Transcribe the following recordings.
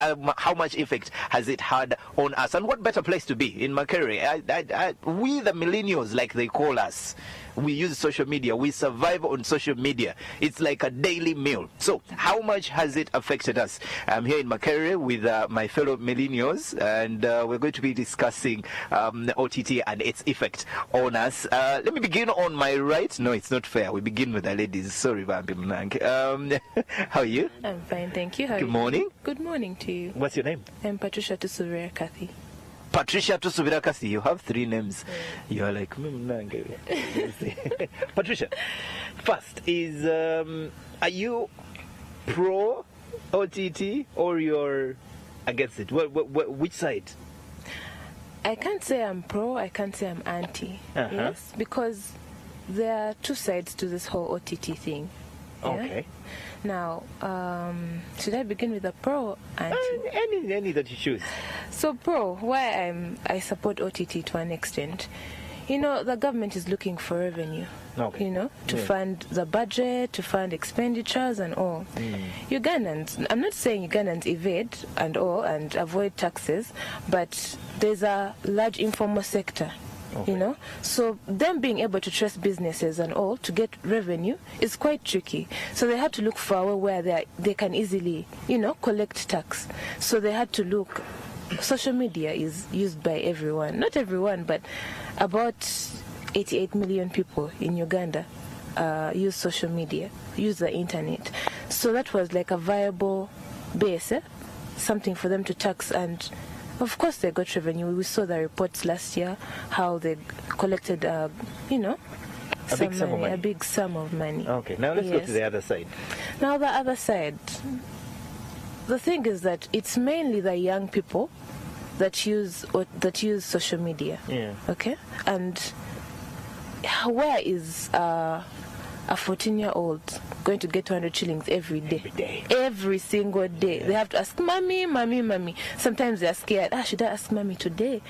how much effect has it had on us? And what better place to be in Makerere? We, the millennials, like they call us, we use social media. We survive on social media. It's like a daily meal. So how much has it affected us? I'm here in Makerere with my fellow millennials, and we're going to be discussing OTT and its effect on us. Let me begin on my right. No, it's not fair. We begin with the ladies. Sorry, Vampi Mnank. How are you? I'm fine, thank you. How are Good morning. Good morning to you. What's your name? I'm Patricia Tusubira Kathy. Patricia Tusubira Kathy. You have 3 names. You're like Patricia. First is are you pro OTT or you're against it? Which side? I can't say I'm pro, I can't say I'm anti. Yes, because there are 2 sides to this whole OTT thing. Yeah? Okay. Now, should I begin with the pro or anti? Any that you choose. So pro, why I support OTT to an extent. You know, the government is looking for revenue. Okay. You know, to fund the budget, to fund expenditures and all. Ugandans, I'm not saying Ugandans evade and all and avoid taxes, but there's a large informal sector. Okay. You know, so them being able to trace businesses and all to get revenue is quite tricky. So they had to look for a way where they can easily, you know, collect tax. So they had to look. Social media is used by everyone, not everyone, but about 88 million people in Uganda use social media, use the internet. So that was like a viable base, something for them to tax, and of course they got revenue. We saw the reports last year, how they collected, you know, a big sum of money. Okay, now let's go to the other side. Now the other side, the thing is that it's mainly the young people that use social media. Yeah. Okay, and where is a 14-year-old going to get 200 shillings every day? Every single day. They have to ask, mommy, mommy, mommy. Sometimes they're scared. Should I ask mommy today?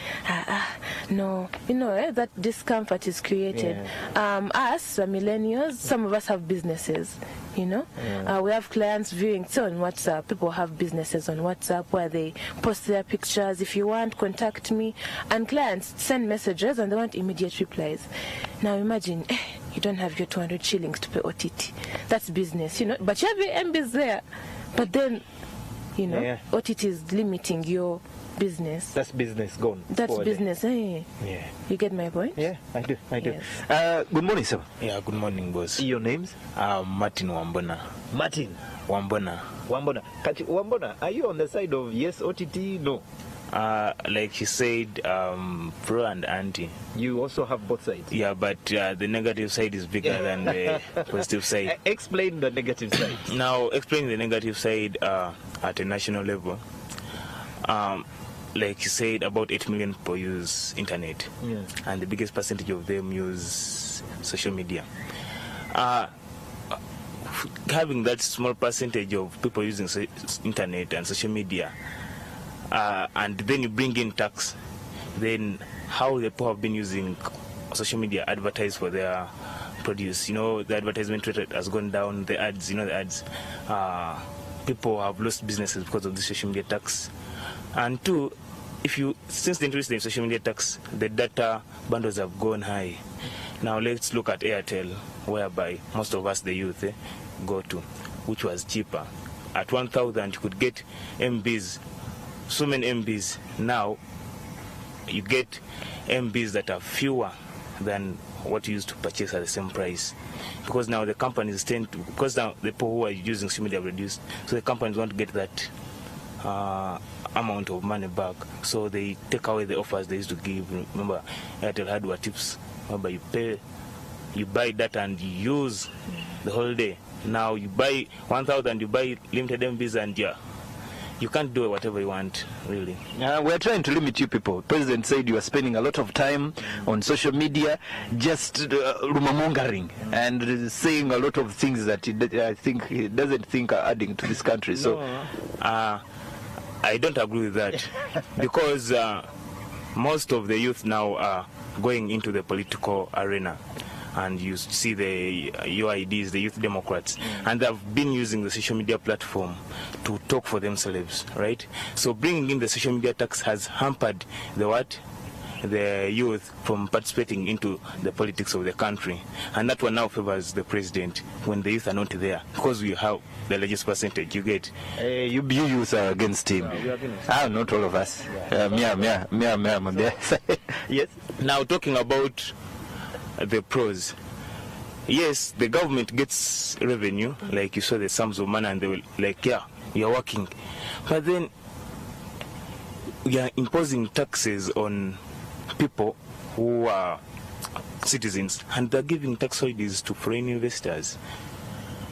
No. You know, that discomfort is created. Us, the millennials, some of us have businesses. You know, we have clients viewing on WhatsApp. People have businesses on WhatsApp where they post their pictures. If you want, contact me. And clients send messages and they want immediate replies. Now imagine, you don't have your 200 shillings to pay OTT. That's business, you know. But you have your MBs there. But then, you know, OTT is limiting your business. That's business gone. That's business, eh? Yeah. You get my point? Yeah, I do. Yes. Good morning, sir. Yeah, good morning, boss. Your names? Martin Wambona. Martin Wambona. Kati Wambona, are you on the side of yes OTT? No. Like he said, pro and anti. You also have both sides. Yeah, but the negative side is bigger than the positive side. Explain the negative side. Now, explain the negative side at a national level. Like he said, about 8 million people use internet, and the biggest percentage of them use social media. Having that small percentage of people using internet and social media, and then you bring in tax, then how the people have been using social media advertise for their produce. You know, the advertisement rate has gone down. The ads, you know, the ads. People have lost businesses because of the social media tax. And 2, since they introduced the social media tax, the data bundles have gone high. Now let's look at Airtel, whereby most of us, the youth, go to, which was cheaper. At 1,000, you could get MBs, so many MBs. Now you get MBs that are fewer than what you used to purchase at the same price. Because now the companies because now the people who are using social media have reduced, so the companies want to get that amount of money back, so they take away the offers they used to give. Remember, Airtel had what tips. Remember, you buy that and you use the whole day. Now you buy 1,000, you buy limited MBs, and you can't do whatever you want, really. We're trying to limit you people. President said you are spending a lot of time on social media, just rumor-mongering and saying a lot of things that I think he doesn't think are adding to this country. So, I don't agree with that because most of the youth now are going into the political arena. and you see the UIDs, the Youth Democrats, and they've been using the social media platform to talk for themselves, right? So bringing in the social media tax has hampered the youth from participating into the politics of the country, and that one now favors the president when the youth are not there, because we have the largest percentage. You get you youth are against him. Not all of us. Yes. Now talking about the pros. Yes, the government gets revenue, like you saw the sums of money, and they will like, yeah, you're working, but then we are imposing taxes on people who are citizens, and they're giving tax holidays to foreign investors.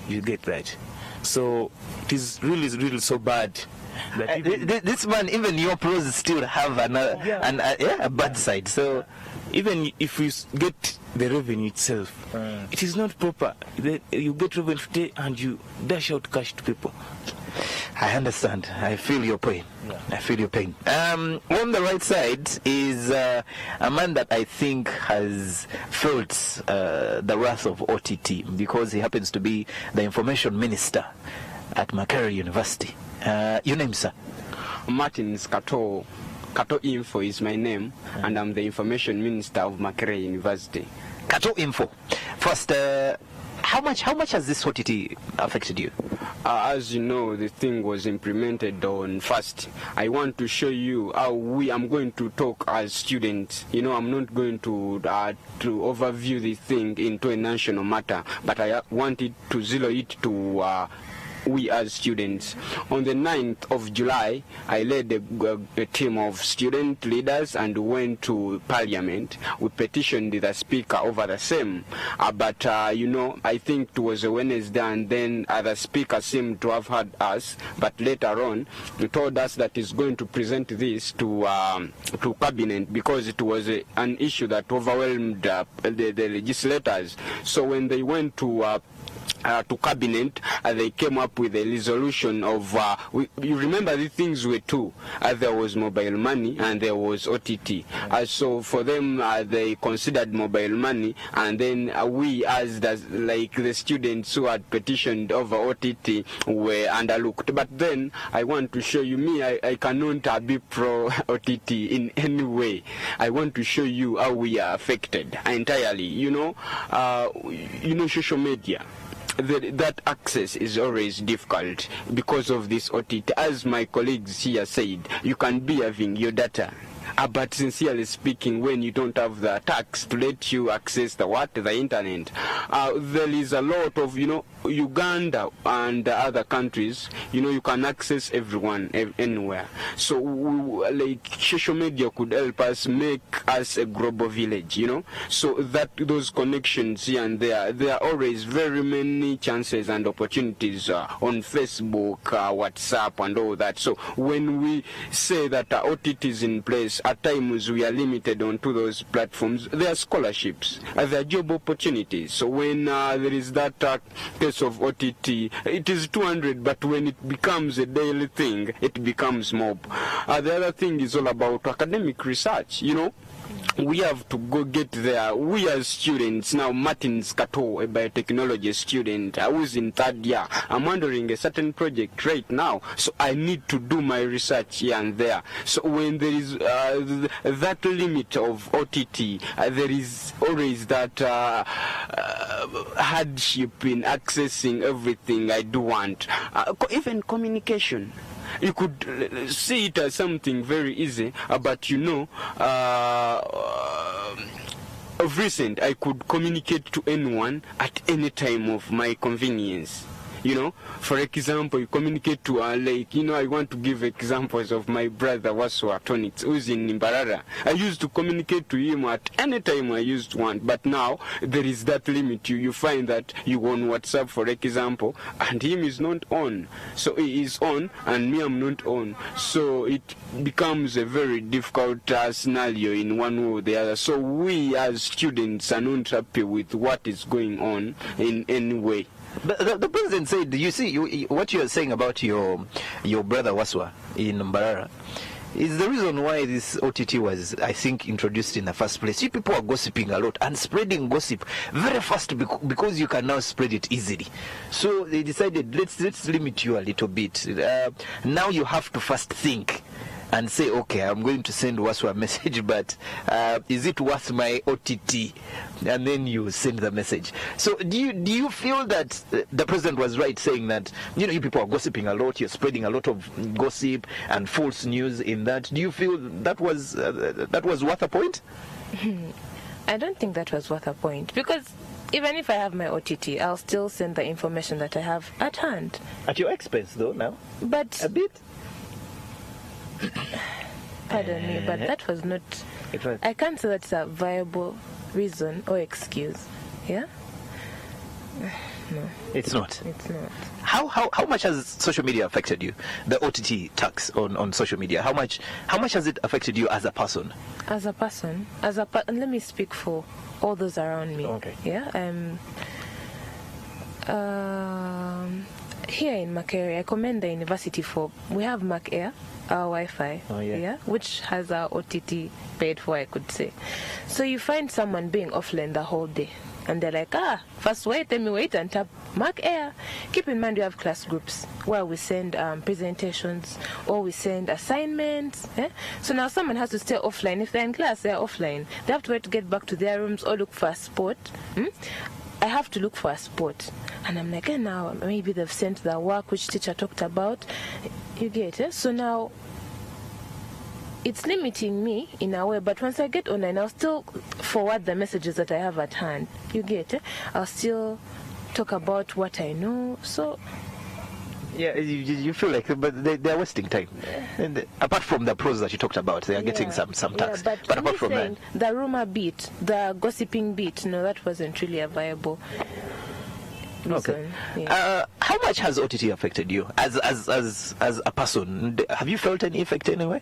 You get that? So it is really so bad that this man, even your pros still have a bad side. So even if you get the revenue itself, it is not proper. You get revenue today and you dash out cash to people. I understand. I feel your pain. I feel your pain. On the right side is a man that I think has felt the wrath of OTT, because he happens to be the information minister at Makerere University. Your name, sir? Martin Kato. Kato Info is my name, and I'm the information minister of Makerere University. Kato Info. First, how much has this OTT affected you? As you know, the thing was implemented on first. I want to show you how I'm going to talk as students. I'm not going to overview the thing into a national matter, but I wanted to zero it to we as students. On the 9th of July, I led a team of student leaders and went to Parliament. We petitioned the Speaker over the same. But I think it was a Wednesday, and then the Speaker seemed to have heard us. But later on, he told us that he's going to present this to Cabinet, because it was an issue that overwhelmed the legislators. So when they went to Cabinet, they came up with a resolution of, you remember the things were two. There was mobile money and there was OTT. So for them, they considered mobile money, and then we as the students who had petitioned over OTT were underlooked. But then I want to show you, I cannot be pro OTT in any way. I want to show you how we are affected entirely. Social media. That access is always difficult because of this OTT. As my colleagues here said, you can be having your data, but sincerely speaking, when you don't have the tax to let you access the internet, there is a lot of, Uganda and other countries, you can access everyone anywhere. So social media could help us make us a global village, so that those connections here and there are always very many chances and opportunities on Facebook, WhatsApp and all that. So when we say that OTT is in place, at times we are limited onto those platforms. There are scholarships, there are job opportunities. So when there is that case of OTT, it is 200, but when it becomes a daily thing, it becomes mob. The other thing is all about academic research, We have to go get there. We as students, now Martin Kato, a biotechnology student, I was in 3rd year. I'm wondering a certain project right now, so I need to do my research here and there. So when there is that limit of OTT, there is always that hardship in accessing everything I do want. Even communication. You could see it as something very easy, but of recent, I could communicate to anyone at any time of my convenience. For example, you communicate to I want to give examples of my brother Waswa Tonix, who's in Mbarara. I used to communicate to him at any time I used to want, but now there is that limit. You find that you on WhatsApp, for example, and him is not on. So he is on, and me I'm not on. So it becomes a very difficult scenario in one way or the other. So we as students are not happy with what is going on in any way. But the president said, you see, what you're saying about your brother Waswa in Mbarara, is the reason why this OTT was, I think, introduced in the first place. You people are gossiping a lot and spreading gossip very fast because you can now spread it easily. So they decided, let's limit you a little bit. Now you have to first think and say, okay, I'm going to send Wasu a message, but is it worth my OTT? And then you send the message. So do you feel that the president was right saying that, you people are gossiping a lot, you're spreading a lot of gossip and false news in that? Do you feel that was worth a point? I don't think that was worth a point, because even if I have my OTT, I'll still send the information that I have at hand. At your expense, though, now? But a bit? Pardon me, but that was not... I can't say that's a viable reason or excuse. Yeah? No. It's not? It's not. How much has social media affected you? The OTT tax on social media. How much has it affected you as a person? As a person? Let me speak for all those around me. Okay. Yeah? Here in Makerere, I commend the university for... We have Mac Air, our Wi-Fi, which has our OTT paid for, I could say. So you find someone being offline the whole day, and they're like, first wait, let me wait and tap Mac Air. Keep in mind, we have class groups where we send presentations or we send assignments. So now someone has to stay offline. If they're in class, they're offline. They have to wait to get back to their rooms or look for a spot. I have to look for a spot. And I'm like, now maybe they've sent the work which teacher talked about. You get it? So now it's limiting me in a way, but once I get online, I'll still forward the messages that I have at hand. You get it? I'll still talk about what I know. So yeah, you feel like, but they're wasting time. And apart from the pros that you talked about, they are getting some tax. But apart from that, the rumor bit, the gossiping bit, no, that wasn't really a viable reason. Okay. Yeah. How much has OTT affected you as a person? Have you felt any effect anyway?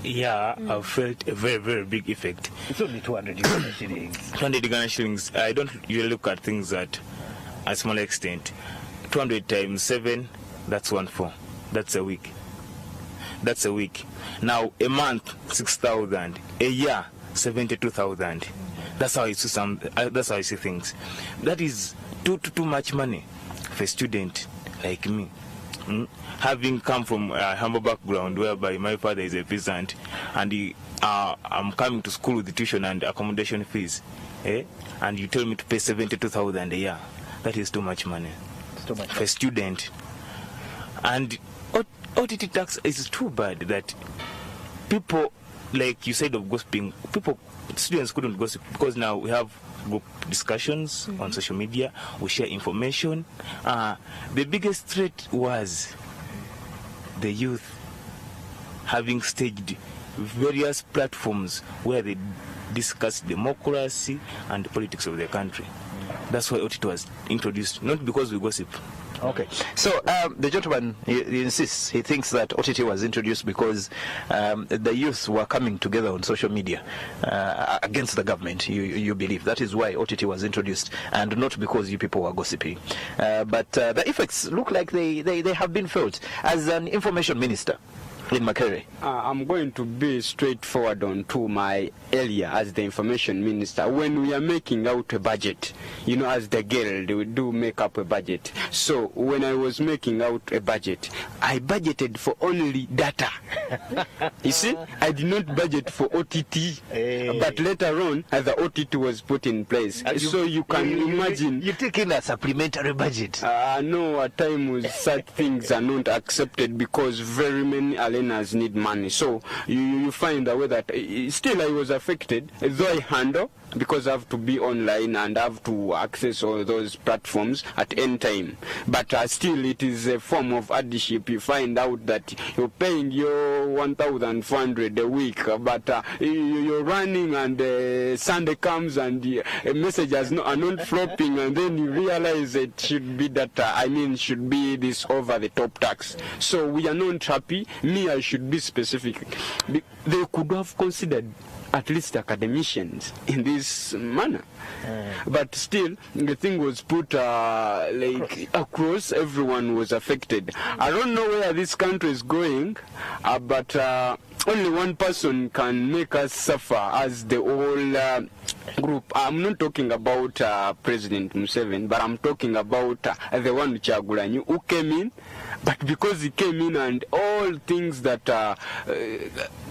Yeah, I've felt a very, very big effect. It's only 200 Uganda shillings. 200 Uganda shillings. I don't usually look at things at a small extent. 200 times 7, that's 1.4. That's a week. That's a week. Now, a month, 6,000. A year, 72,000. That's how I see that's how I see things. That is too much money for a student like me. Having come from a humble background whereby my father is a peasant, and I'm coming to school with the tuition and accommodation fees, and you tell me to pay 72,000 a year, that is too much money for a student. And OTT tax is too bad that people, like you said, of gossiping, students couldn't gossip because now we have group discussions on social media, we share information. The biggest threat was the youth having staged various platforms where they discuss democracy and politics of the country. That's why OTT was introduced, not because we gossip. Okay. So the gentleman, he insists, he thinks that OTT was introduced because the youth were coming together on social media against the government, you believe. That is why OTT was introduced, and not because you people were gossiping. But the effects look like they have been felt. As an information minister in Makerere, I'm going to be straightforward on to my area as the information minister. When we are making out a budget, as the guild, we do make up a budget. So when I was making out a budget, I budgeted for only data. You see, I did not budget for OTT, but later on, the OTT was put in place. So you can imagine. You take in a supplementary budget. No, at times such things are not accepted because very many arenas need money. So you find a way that still I was affected, though I handle, because I have to be online and have to access all those platforms at any time. But still it is a form of hardship. You find out that you're paying your 1,400 a week, but you're running and Sunday comes and messages are not flopping, and then you realize it should be that, should be this over-the-top tax. So we are not happy. Me, I should be specific. They could have considered at least academicians in this manner. But still, the thing was put across, everyone was affected. I don't know where this country is going, but only one person can make us suffer as the whole group. I'm not talking about President Museveni, but I'm talking about the one Kyagulanyi who came in, but because he came in and all things that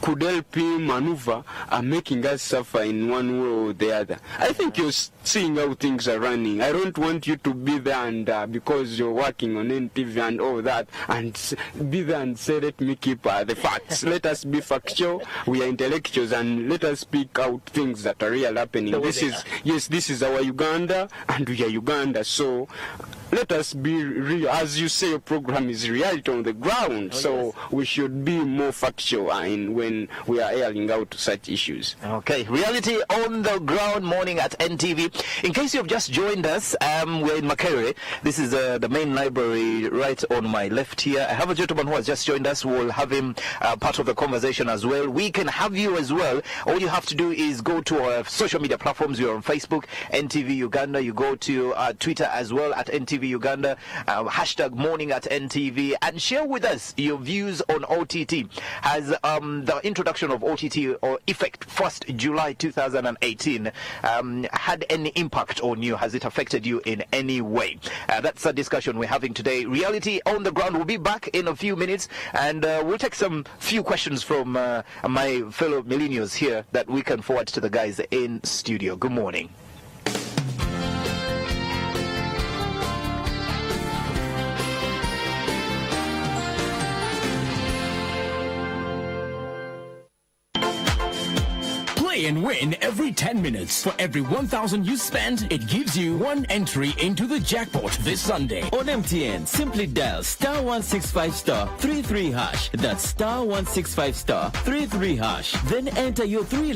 could help him maneuver are making us suffer in one way or the other. I think you're seeing how things are running. I don't want you to be there and because you're working on NTV and all that, and be there and say, let me keep the facts. Let us be factual. We are intellectuals, and let us speak out things that are real happening. This is our Uganda, and we are Uganda. So let us be real. As you say, your program is reality on the ground. We should be more factual when we are airing out such issues. Okay, reality on the ground morning at NTV. In case you've just joined us, we're in Makerere. This is the main library right on my left here. I have a gentleman who has just joined us. We'll have him part of the conversation as well. We can have you as well. All you have to do is go to our social media platforms. You're on Facebook, NTV Uganda. You go to Twitter as well at NTV Uganda. Hashtag morning at NTV, and share with us your views on OTT. Has the introduction of OTT or effect 1st July 2018 had any impact on you? Has it affected you in any way? That's a discussion we're having today. Reality on the ground will be back in a few minutes, and we'll take some few questions from my fellow millennials here that we can forward to the guys in studio. Good morning. Play and win every 10 minutes. For every 1,000 you spend, it gives you one entry into the jackpot this Sunday. On MTN, simply dial *165*33#. That's *165*33#. Then enter your 3